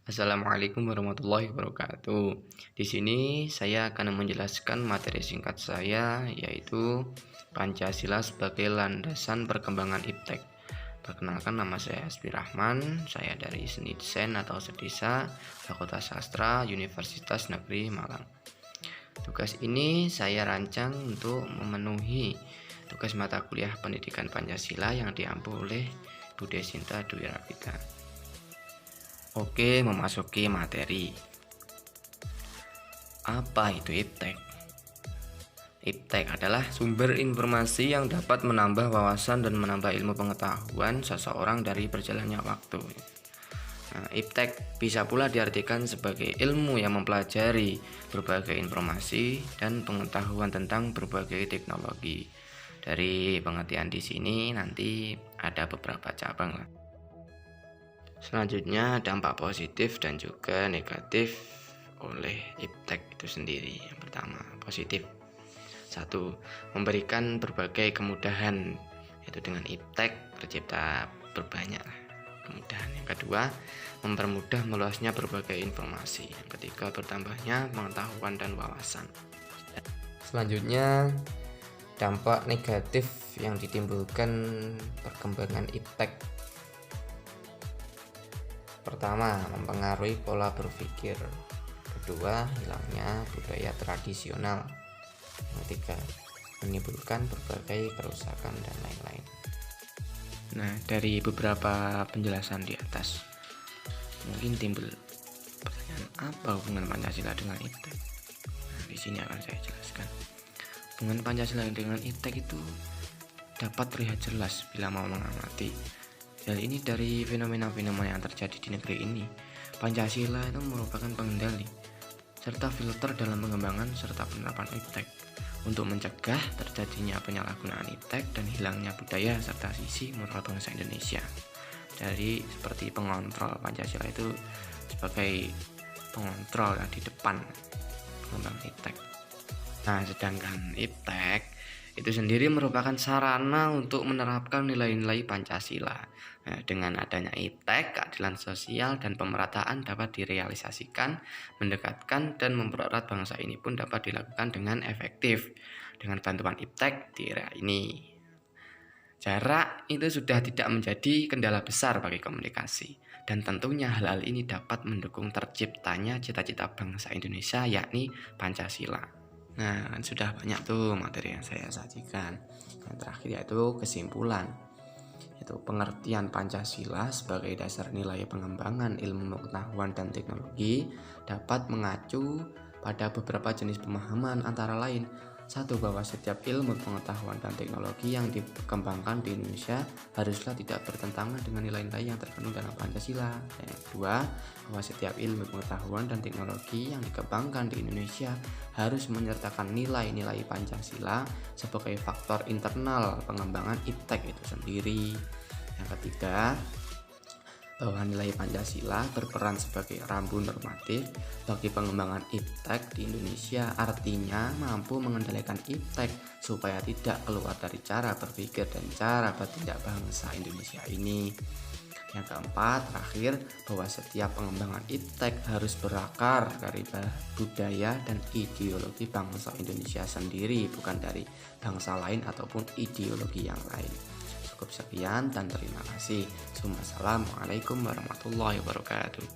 Assalamualaikum warahmatullahi wabarakatuh. Di sini saya akan menjelaskan materi singkat saya, yaitu Pancasila sebagai landasan perkembangan IPTEK. Perkenalkan, nama saya Hasbi Rahman, saya dari Seni Desain atau Sedisa, Fakultas Sastra, Universitas Negeri Malang. Tugas ini saya rancang untuk memenuhi tugas mata kuliah Pendidikan Pancasila yang diampu oleh Bu Desinta Dwi Rapita. Oke, memasuki materi. Apa itu IPTEK? IPTEK adalah sumber informasi yang dapat menambah wawasan dan menambah ilmu pengetahuan seseorang dari berjalannya waktu. IPTEK bisa pula diartikan sebagai ilmu yang mempelajari berbagai informasi dan pengetahuan tentang berbagai teknologi. Dari pengertian di sini nanti ada beberapa cabang lah. Selanjutnya, dampak positif dan juga negatif oleh IPTEK itu sendiri. Yang pertama, positif. 1. Memberikan berbagai kemudahan, yaitu dengan IPTEK tercipta berbanyak kemudahan. Yang kedua, mempermudah meluasnya berbagai informasi. Yang ketiga, bertambahnya pengetahuan dan wawasan. Selanjutnya, dampak negatif yang ditimbulkan perkembangan IPTEK. Pertama, mempengaruhi pola berpikir. Kedua, hilangnya budaya tradisional. Yang ketiga, menimbulkan berbagai kerusakan dan lain-lain. Nah, dari beberapa penjelasan di atas, mungkin timbul pertanyaan, apa hubungan Pancasila dengan IPTEK? Nah, di sini akan saya jelaskan. Hubungan Pancasila dengan IPTEK itu dapat terlihat jelas bila mau mengamati. Hal ini dari fenomena-fenomena yang terjadi di negeri ini. Pancasila itu merupakan pengendali serta filter dalam pengembangan serta penerapan IPTEK untuk mencegah terjadinya penyalahgunaan IPTEK dan hilangnya budaya serta sisi moral bangsa Indonesia. Dari seperti pengontrol, Pancasila itu sebagai pengontrol di depan pengembangan IPTEK. Nah, sedangkan IPTEK itu sendiri merupakan sarana untuk menerapkan nilai-nilai Pancasila. Nah, dengan adanya IPTEK, keadilan sosial dan pemerataan dapat direalisasikan, mendekatkan dan mempererat bangsa ini pun dapat dilakukan dengan efektif dengan bantuan IPTEK di era ini. Jarak itu sudah tidak menjadi kendala besar bagi komunikasi, dan tentunya hal-hal ini dapat mendukung terciptanya cita-cita bangsa Indonesia, yakni Pancasila. Nah, kan sudah banyak tuh materi yang saya sajikan. Yang terakhir yaitu kesimpulan, yaitu pengertian Pancasila sebagai dasar nilai pengembangan ilmu pengetahuan dan teknologi dapat mengacu pada beberapa jenis pemahaman, antara lain: 1. Bahwa setiap ilmu pengetahuan dan teknologi yang dikembangkan di Indonesia haruslah tidak bertentangan dengan nilai-nilai yang terkandung dalam Pancasila. Dan yang kedua, bahwa setiap ilmu pengetahuan dan teknologi yang dikembangkan di Indonesia harus menyertakan nilai-nilai Pancasila sebagai faktor internal pengembangan IPTEK itu sendiri. Yang ketiga, bahwa nilai Pancasila berperan sebagai rambu normatif bagi pengembangan IPTEK di Indonesia, artinya mampu mengendalikan IPTEK supaya tidak keluar dari cara berpikir dan cara bertindak bangsa Indonesia ini. Yang keempat, terakhir, bahwa setiap pengembangan IPTEK harus berakar dari budaya dan ideologi bangsa Indonesia sendiri, bukan dari bangsa lain ataupun ideologi yang lain. Cukup sekian dan terima kasih. Assalamualaikum warahmatullahi wabarakatuh.